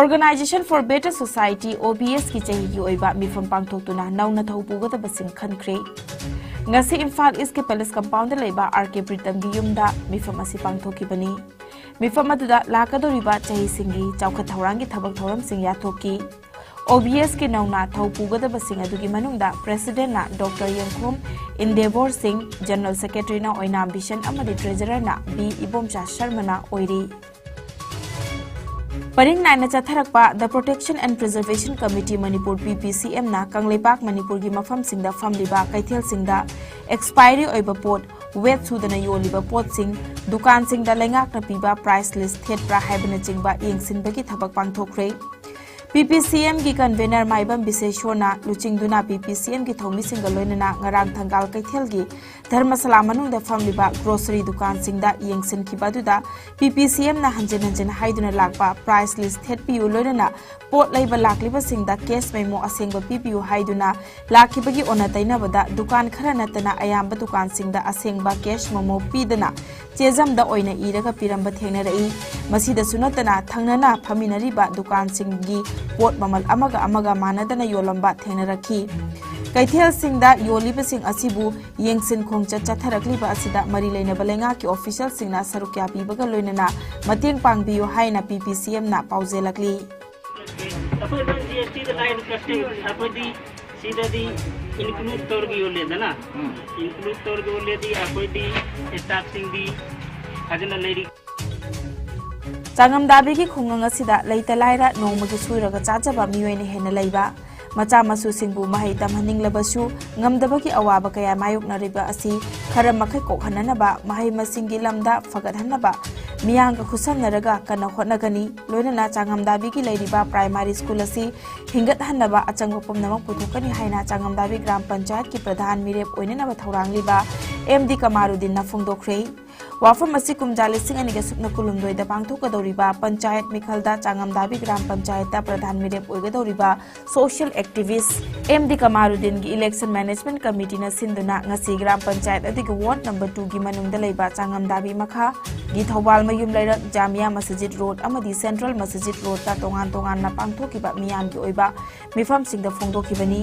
Organization for Better Society (OBS) की चाही की ओइबा मिफम पांगथोक्तुना नौना थौपुगदब सिंग खनख्रे ngasi Imphal East ke Palace Compound leba RK Pritam gi yumda mifam asi pangthokibani mifam aduda lakadoriba chahi singi chawkha thaurangi thabak thoram sing yathoki OBS ke nauna thaupugadaba sing adugi manungda President na Dr. Yangkhom Endeavor Singh General Secretary na oina ambition amadi Treasurer na B Ibomcha Sharma na oiri Paring naina chatharakpa the Protection and Preservation Committee Manipur PPCM na Kangleipak Manipur gi mafam singda famliba kaithel singda expiry oiba pot wet sudana yoliba pot sing dukan singda lengak na piba price list thet pra haibana chingba yengsinbagi thabak pangthokre PPCM की convener Maibam बिसेशोना लुचिंगदुना PPCM की थौमी सिंग लोइनना ngarang thangal kaithel gi धर्मशाला मनुंग फमलिबा ग्रोसरी दुकान सिंगदा यंगसिन खिबादुदा PPCM ना हंजन हंजन हाइदुना लाकपा प्राइस लिस्ट थेटपियु लोइनना पोट लैबा लाकलिबा सिंगदा केस मेमो असेंगबा पिपियु हाइदुना लाखिबगी ओना तैनाबदा दुकान खरा नतना अयाम्बा दुकान सिंगदा असेंगबा केस मेमो पीदना चेजमदा ओइना इरगा पिरंबा थेंगनरई मसीदा सुनतना थंगनना फमिनरिबा दुकान सिंगी पोट ममल अमगा मानदना योलंबा थेंगनरखी कैथेल सिंगदा योलिबा सिंग असिबु यंगसिन खोंगचा चथरकलिबा असिदा मरी लेनबा लेंगा की ऑफिशियल सिंगना सरुक्या पीबगा लोइनना मतेंग पांगबियो हाइना PPCM ना पाउजेलकली सीधे इंक्लूड तौर की ओर लेना इंक्लूड तौर की ओर लेती आपको दी स्टाफ सिंह दी हजन लेरी चांगमदाबी की खुंगंग असिदा लैता लाइरा नोंमगी सुइरगा चाचाबा मियोइने हेना लैबा मचा मसु सिंबु महै तमहनिंगलबसु ngamdabagi awaba kaya mayoknariba asi khara makhai kokhananaba mahai masingi lamda fagadhanaba miyangka khusamnaraga kana hotnagani loinana changamdabi gi leiriba primary school asi hingat hanaba achangba pomnamak puthokani haina changamdabi gram panchayat ki pradhan mirep oinanaba thaurangliba MD Kamarudin na phongdokhrei wafam asi kumjali sing ani ga sukna kulumdoi da pangthokadoriba panchayat mikhalda changamdabi gram panchayat ta pradhan mirep oigadoriba social activist MD Kamarudin gi election management committee na sinduna ngasi gram panchayat adiga ward number 2 gi manungda leiba changamdabi makha gi thawal mayum leira jamia masjid road amadi central masjid road ta tongan na pangthokiba miyam gi oiba mifam singda phongdokibani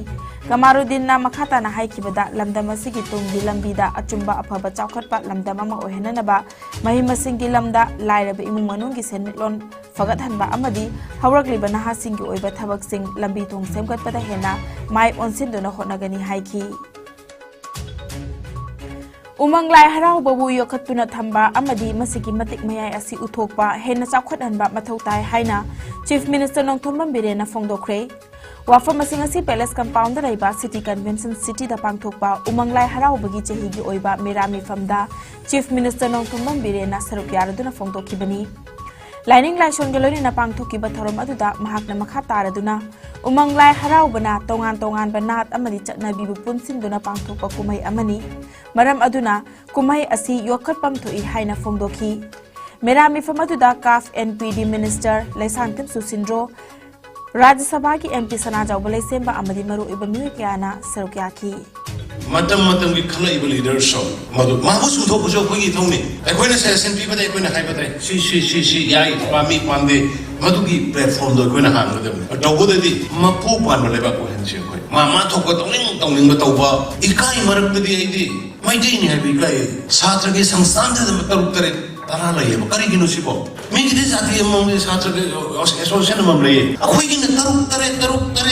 Kamarudin na makhata na haikibada lamdam asigi tunggi lambida achumba afaba chawkhatpa lamdam ama ohenanaba mahimasingi lamda lairaba imung manunggi senmitlon fagathanba amadi hawrakliba nahasingi oiba thabak sing lambi thong semgatpada hena mai onsinduna hotnagani haiki Umang lai harau babu yokatuna thamba amadi masigi matik mayai asi uthokpa hena chawkhathanba mathau tai haina Chief Minister Nongthombam Birena phongdokhrei Wafam masing asi Palace Compound da laiba City Convention City da pangthokpa umang lai harau bagi chahi gi oiba merami famda Chief Minister Nongthombam Birena sarup yaraduna phongdokhibani Lining lai shongaloni na pangthokiba thorom aduda mahakna makha taraduna umang lai harau bana tongan banat amadi chatnabi bu punsinduna pangthokpa kumai amani maram aduna kumai asi yokhatpam thoi haina phongdokhi merami famaduda CAF NPD Minister Laisankan Susindro Rajya Sabha की MP सना जावबले सेंबा अमदी मरु इब mu क्याना सरक्याखी मतम की खला इब leader सो मदु माबु सुथो बुजो खोगी थौनी अखोइना session पीबदे अखोइना हाइबदे सी याई पामी पांदे मदु की platform दो अखोइना हांगदम तौबददी मपु पानबा लेबा को हनसे खोइ मा थोको तौनिंग तौबा इकाई मरकददी आइदी माइदे नि हाइबि इकाई छात्र के संस्थान दे तरुक तरे तारा लय करिगिनो सिबो मिगिदे जाति ममले छात्र के एसोसिएशन ममले अखोइगिन तरुक तरे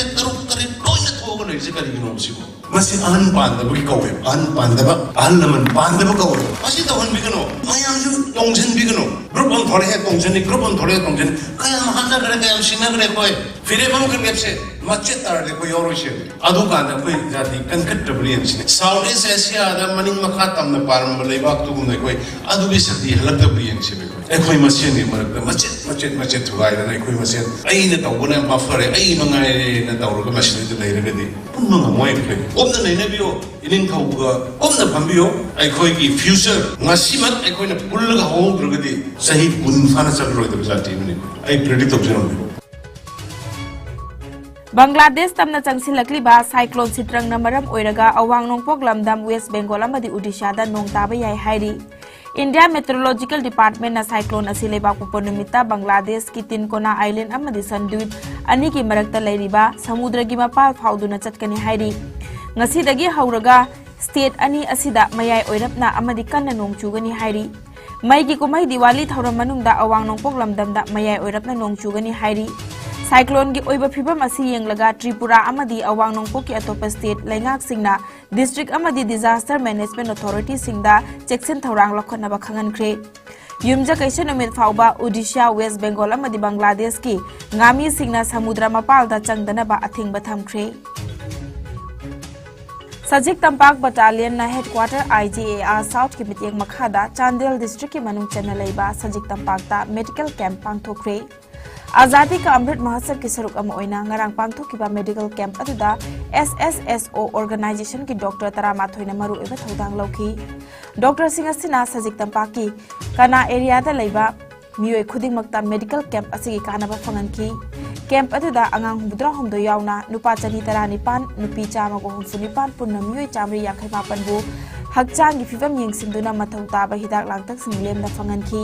लोइना थोगो लैसे करिगिनो सिबो मसी आन पांदबगी कौवे आन पांदबा आन नमन पांदबा कौवे असी तवन बिगनो मयाम जु तोंजन बिगनो ग्रुप ऑन थोड़े है तोंजन ग्रुप ऑन थोड़े तोंजन कया महाना करे कया सिना करे कोई फिरे बम कर गेपसे मच्चे तारले को योरोशे अदु कांदा कोई जाति कनकट्टबलियन साउथ ईस्ट एशिया दा मनिंग मखा तमना पारम लेबाक तुगुम कोई अदु बि सती हलक्तबलियन से एखोई मसेन नि मरक मच्चे थुगाइदा एखोई मसेन अइना तौबना माफरे अइ मंगाइ न तौरग मसिन लेरगदि पुन्नु मोय फे ओमना नैनबियो इनिंग थौगा ओमना फंबियो एखोई की फ्यूचर ngasimat एखोइना पुल्लगा होद्रगदि सही पुन फाना चलरोइद जाति मनि आई predict तौजन Bangladesh tamna changsilakliba cyclone sitrang na maram oiraga awang nongpok lamdam West Bengal amadi Odisha da nong taba yai hairi India meteorological department ना साइक्लोन असि लेबाक पोनुमिता बांग्लादेश की तिनकोना आइलैंड अमदी सनद्वीप अनि की मरक्ता लेरिबा समुद्र की मपाल फाउदुना चटकनी हाइरी ngasi हौरगा स्टेट अनि असिदा मयाय ओइरपना अमदी कन्ना नोंग चुगनी हाइरी मई की कुमई दिवाली थौरम मनुंगदा अवांग नोंगपोक लमदमदा मयाय ओइरपना नोंग चुगनी हाइरी साइक्लोन की ओइबा फिबम असि येंगलगा त्रिपुरा अमदी अवांग नोंगपोक की अतोप स्टेट लैंगाक सिंगना डिस्ट्रिक्ट अमदी डिजास्टर मैनेजमेंट अथॉरिटी सिंगदा चेक्सन थौरांग लखनबा खंगनख्रे युमजा कैसे नुमित फाउबा ओडिशा वेस्ट बंगाल अमदी बांग्लादेश की गामी सिंगना समुद्र मपालदा चंगदनबा अथिंगबा थमख्रे सजिक तंपाक बटालियन ना हेडक्वार्टर IGAR साउथ की मिटिंग मखादा चांदेल डिस्ट्रिक्ट की मनुंग चन्ना लेबा सजिक तंपाकता मेडिकल कैंप पांगथोख्रे आजादी का अमृत महोत्सव की सरुक अमा ओइना ngarang पांगथोखिबा मेडिकल कैंप अदुदा SSSO ऑर्गेनाइजेशन की डॉक्टर तरामाथोइना मरु एबा थौदांग लौखी डॉक्टर सिंह असिना सजिक तंपाकी कना एरिया दा लेबा मियोय खुदिंगमक्ता मेडिकल कैंप असigi कानबा फंगनखी कैंप अदुदा अंगांग हुद्रा हमदो यावना नुपा चनी तरानिपान नुपी चामगो हुमफुनिपान पुन्ना मियोय चामरी याखै मापनबु हक्चांगी फिवम येंगसिंदुना मथौ ताबा हिदाक लांगतक सिंगलेमदा फंगनखी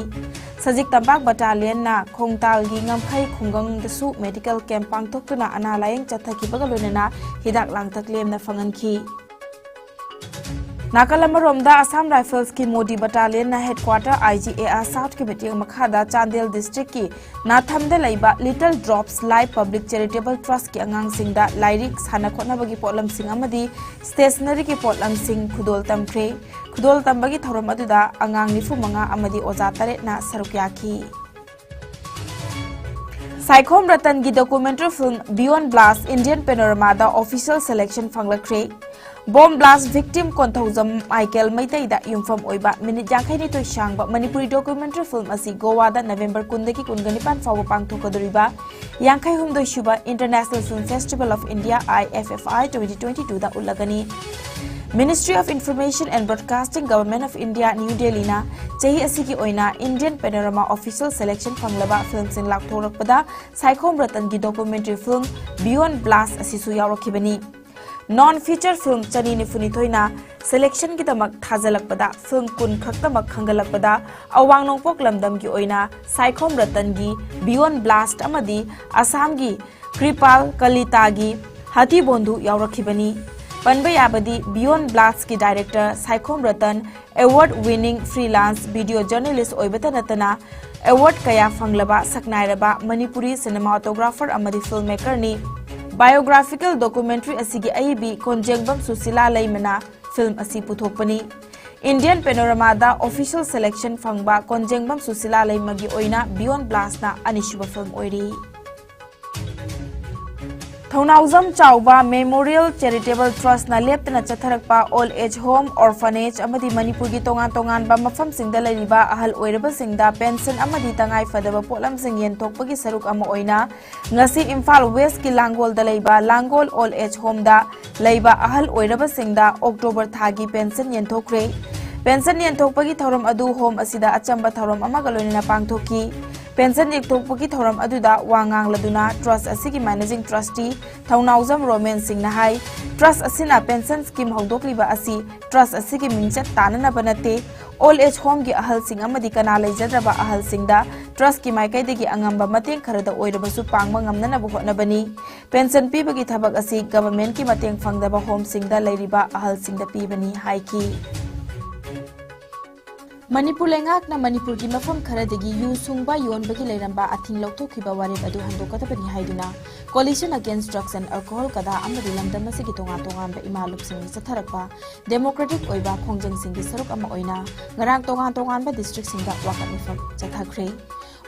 सजिक तंपाक बटालियन ना खोंगतालगी ngमखै खुंगंगदसु मेडिकल कैंप पांगथोक्तुना अना लायेंग चथखिबगा लोइनना हिदाक लांगतक लेमना फंगनखी नाकालमरोमदा असम राइफल्स की मोदी बटालियन ना हेडक्वार्टर IGAR साउथ की मिटिंग मखादा चांदेल डिस्ट्रिक्ट की नाथमदा लैबा little drops live public charitable trust की अंगांग सिंगदा लाइरिक साना खोनबगी पोलम सिंग अमदी स्टेशनरी की पोलम सिंग खुदोल तमख्रे खुदोल तंबगी थौरम अदुदा अंगांग निफु मंगा अमदी ओजा तरेट ना सरुक याखी साइखोम रतन की documentary film beyond blast Indian panorama दा ऑफिशियल सिलेक्शन फंगलख्रे bomb blast victim Konthoujam Michael मैतैदा युमफम ओइबा मिनिट यांखैनि तोय सांगबा मणिपुरी डॉक्यूमेंट्री फिल्म असि गोवादा नवेंबर 10 की 29 फाव पांगथोकदोरिबा यांखै हुमदोय सुबा international film festival of India IFFI 2022 दा उल्लगनी ministry of information and broadcasting government of India new Delhi ना चही असि ओइना इंडियन पेनोरमा ऑफिशियल सिलेक्शन फंगलबा फिल्म सिंग लाक्थोरकपदा साइखोम रतन की डॉक्यूमेंट्री फिल्म बियॉन्ड ब्लास्ट असिसु यावरखिबनी नॉन फीचर फिल्म चनी निफुनिथोइना सिलेक्शन की तमक थाजलकपदा फिल्म कुन खक्तमक खंगलकपदा अवांग नोंगपोक लमदम की ओइना साइखोम रतन की बियॉन्ड ब्लास्ट अमदी असम की कृपाल कलितागी हाथी बोंधु यावरखिबनी पनबा याबदी बियॉन्ड ब्लास्ट की director Saikhom Ratan award winning freelance video journalist ओइबता नतना अवार्ड कया फंगलबा सकनायरबा मणिपुरी सिनेमाटोग्राफर अमदी फिल्म मेकर नि बायोग्राफिकल डॉक्यूमेंट्री असिगी अइबी कोंजेंगबम सुशीला लैमना फिल्म असि पुथोकपनी इंडियन पेनोरमा दा ऑफिशियल सिलेक्शन फंगबा कोंजेंगबम सुशीला लैमगी ओइना बियॉन्ड ब्लास्ट ना अनिशुब फिल्म ओइरी Thounaojam Chaoba memorial charitable trust ना लेप्तना चथरकपा old age home orphanage अमदी Manipur की तोंगान तोंगान बा मफम सिंगदा लैरिबा अहल ओइरबा सिंगदा पेंशन अमदी तंगाई फदबा पोलम सिंग येनथोकपगी सरुक अमा ओइना ngasi इम्फाल वेस्ट की लांगोल दा लैबा लांगोल ओल्ड एज होम दा लैबा अहल ओइरबा सिंगदा अक्टोबर थागी पेंशन येनथोकरे पेंशन येनथोकपगी थौरम अदु होम असिदा अचंबा थौरम अमागा लोइना पांगथोकी पेंशन येनथोकपगी थौरम अदुदा वांगांग लदुना ट्रस्ट असिगी मैनेजिंग ट्रस्टी थौनाउजम रोमेन सिंगना हाई ट्रस्ट असिना पेंशन स्कीम हौदोकलिबा असि ट्रस्ट असिगी मिंगचत ताननबा नते ओल्ड एज होम की अहल सिंग अमदी कना लेजद्रबा अहल सिंगदा ट्रस्ट की माइकैदगी अंगंबा मतेंग खरदा ओइरबसु पांगबा ngamnanaba hotnabani पेंशन पीबगी थबक असि गवर्नमेंट की मतेंग फंगदबा होम सिंगदा लैरिबा अहल सिंगदा पीबनी हाइकी मणिपुर लेंगाकना मणिपुर की मफम खरदगी यू सुंगबा योनबगी लेरंबा अथिंग लौथोखिबा वारेब अदु हंदोकतबनी हाइदुना coalition against drugs and alcohol कदा अमदी लमदम असिगी तोंगा तोंगांबा इमालुपसिंग चथरकपा डेमोक्रेटिक ओइबा खोंजंगसिंगी सरुक अमा ओइना ngarang तोंगा तोंगांबा डिस्ट्रिक्ट सिंगदा वाकत मिफम चथाख्रे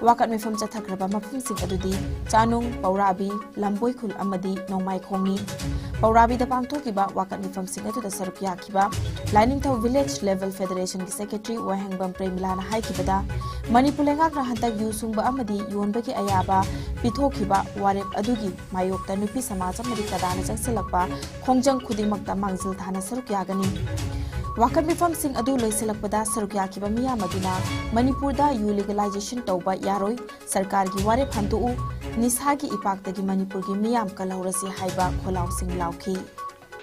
वाकत मिफम चथाख्रबा मफम सिंग अदुदी चानुंग पौराबी लंबोई खुल अमदी नोंमाई खोंगनी पौराबी दा पांगथोकिबा वाकत मिफम सिंग अदुदा सरुक याखिबा लाइनिंगथौ विलेज लेवल फेडरेशन की सेक्रेटरी वहेंगबम प्रेमिलाना हाइकिबदा मणिपुर लेंगाकना हंतक यू सुंगबा अमदी योनबगी अयाबा पिथोखिबा वारेप अदुगी मायोक्ता नुपी समाज अमदी कदाना चंगसिलकपा खोंजंग खुदिमक्ता मांगजिल थाना सरुक यागनी वाकत मिफम सिंग अदु लोइसिलकपदा सरुक याखिबा मियाम अदुना मणिपुरदा यू लीगलाइजेशन तौबा यारोई सरकार की वारेप हंतुउ निसा की इपाक्तगी मणिपुर की मियाम कलौरसी हाइबा खोलाउ सिंग लाउखी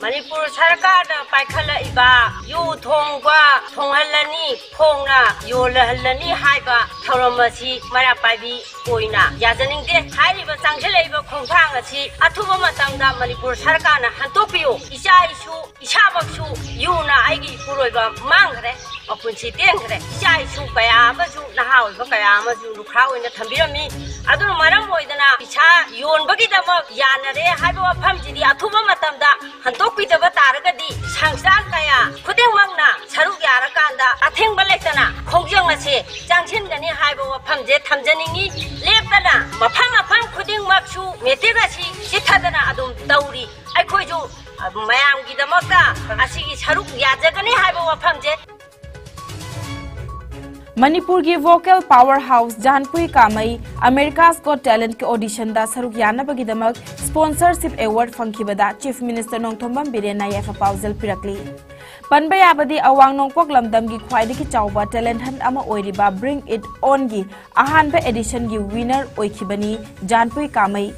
Manipur Sarkar Paikala Iba, you Tongwa, Tonghalani, Pona, Yolahalani Haiba, Taramasi, Marapabi, Poina, Yazaning, Haiba Sangaleva, Kongangasi, Atuba Matanga, Manipur Sarkana, Hantopio, Isha Ishu, Ishabakshu, Yuna, Igi Puroba, Mangre, Opunsi Tengre, Isha Ishu, Kayabasu, Nahau, Kayamazu, Lukau in the Tambirami, Adu Maramoidana, Isha, Yon Bagidama, Yanare, Haiba Pamji, Atuba Matanda, Hantopita Bataragadi, Sangsan Kaya, Kudewangna, Saruyarakanda, Ating Baletana, Kongjamasi, Jangshin Gani Haiba Pamje, Tamjaningi, Lepana, Mapanga Pam Kuding Makshu, Metigasi, Sitadana Adum Dauri, I could you, Mayam Gidamaka, Asigi Saruk Yazagani Haiba Pamje. Manipur की vocal power house Janpui Kamei America's Got Talent के audition दा सरुक यानबगीदमक sponsorship award फंखिबदा chief minister Nongthombam बिरेना याफा पाउजल पिरकली पनबा याबदी अवांग नोंगपोक लमदम की ख्वाइदगी चाउबा टैलेंट हंट अमा ओइरिबा ब्रिंग इट ऑन की अहानबा एडिशन की विनर ओइखिबनी जानपुई कामई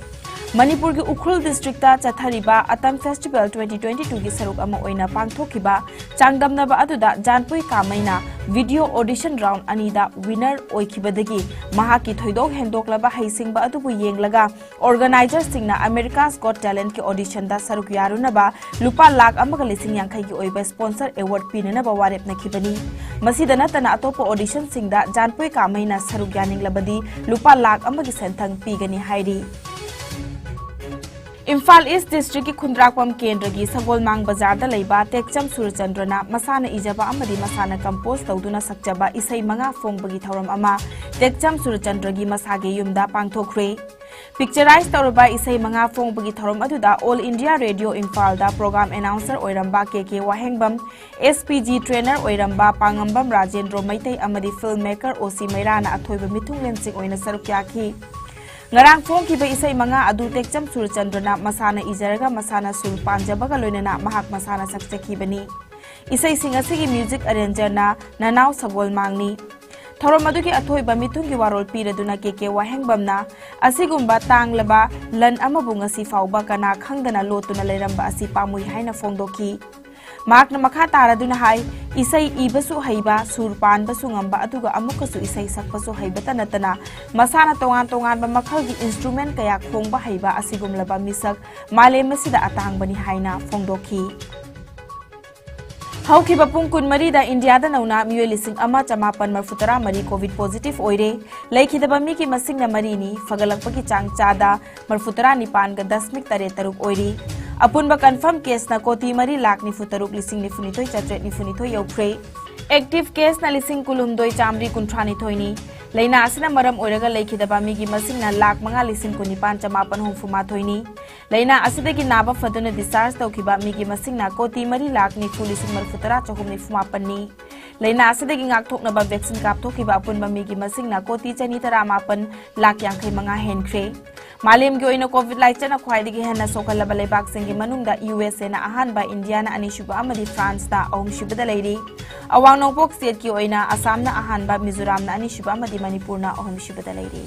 मणिपुर की उखरुल डिस्ट्रिक्ट चथरिबा अतम फेस्टिवल 2022 की सरुक अमा ओइना पांगथोखिबा चांगदमनबा अदुदा जानपुई कामैना वीडियो ऑडिशन राउंड अनीदा विनर ओइखिबदगी महाकी थोइदोक हेंदोकलबा हैसिंगबा अदुबु येंगलगा ऑर्गेनाइजर्स सिंगना अमेरिका's Got Talent के ऑडिशन दा सरुक यारुनबा लुपा लाख अमगा लिसिंग यांखै की ओइबा स्पॉन्सर अवार्ड पिननबा वारेपनखिबनी मसीदा नतना अतोप ऑडिशन सिंगदा जानपुई कामैना सरुक यानिंगलबदी लुपा लाख अमगी सेंथंग पीगनी हाइरी इम्फाल ईस्ट डिस्ट्रिक्ट की खुंद्राकपम केंद्र की सगोलमांग बाजार लेबा टेक्चम सूरचंद्रना मसाना इजबा अमदी मसाना कंपोज तौदुना सक्चबा इसै मंगा फोंगबगी थौरम अमा टेक्चम सूरचंद्र की मसागे युमदा पांगथोखरे पिक्चराइज तौरबा इसै मंगा फोंगबगी थौरम अदुदा ऑल इंडिया रेडियो इम्फाल दा प्रोग्राम अनाउंसर ओइरंबा के वाहेंगबम SPG trainer ओइरंबा पांगंबम Rajendra Meitei अमदी film maker ओसी मैराना अथोइबा मिथुंगलेंसिंग ओइना सरुक याखी ngarang phong ki ba isai manga adu tekcham surchandrna masana ijarga masana sur panjabaga loinana mahak masana sakchaki bani isai singasi ki music arranger na nanaw sagol mangni thorom adu ki athoi ba mithung ki warol piraduna ke wahengbamna asigumba tanglaba lan amabunga si fauba kana khangdana lotuna leramba asi pamui haina fongdoki मार्कना मखा तारादुना हाई इसई इबसु हईबा सुरपान बसु ngamba aduga amukkasu isai sakpasu haibata natana masana tongan tongan ba makhal gi instrument kaya khongba haiba asigumlaba misak malemasida atangbani haina fongdoki हौखि बपुंग कुन मरी दा इंडिया दा नौना मियो लिसिंग अमा चमापन मरफुतरा मरी कोविड पॉजिटिव ओइरे लैखिदबा मी की मसिंग ना मरी नि फगलकपकी चांग चादा मरफुतरा निपान ग 10.3 ओइरी अपुनबा कंफर्म केस ना कोती मरी लाख निफुतरुक लिसिंग निफुनिथोय चट्रेट निफुनिथोय यौख्रे एक्टिव केस ना लिसिंग कुलुमदोय चामरी कुंथ्रानिथोयनी लैना असना मरम ओइरगा लैखिदबा मी की मसिंग ना लाख मंगा लिसिंग कुनिपान चमापन हुफुमाथोयनी लैना असदगी नाबा फदुना डिस्चार्ज तौखिबा मी की मसिंग ना कोती मरी लाख निफु लिसिंग मरफुतरा चहुम निफुमापननी लैना असदगी ngaktoknaba vaccine kapthokiba apunba mi gi masing na koti chani taramapan lakh यांखै मंगा हेनख्रे मालेम की ओइना कोविड लाइचना ख्वाइदगी हेना सोखलबा लेबाक सिंगी मनुंगदा यूएसए ना अहानबा इंडिया ना अनिशुबा अमदी फ्रांस दा अहुमशुबदा लेरी अवांग नोंगपोक स्टेट की ओइना असम ना अहानबा मिजोरम ना अनिशुबा अमदी मणिपुर ना अहुमशुबदा लेरी